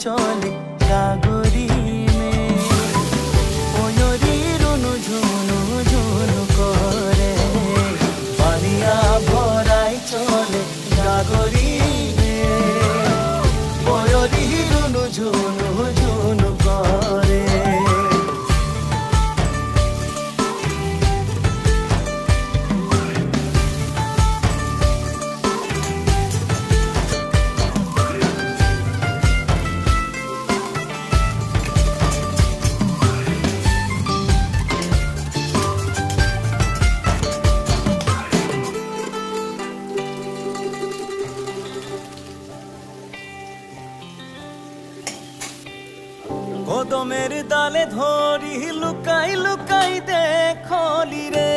चले गागरी में मयूरी रुनु झुनु झुनु करे पानिया भराई चले गागरी में मयूरी रुनु झुनु झुनु करे। कदमेर दाले धरी लुकाई लुकाई देखली रे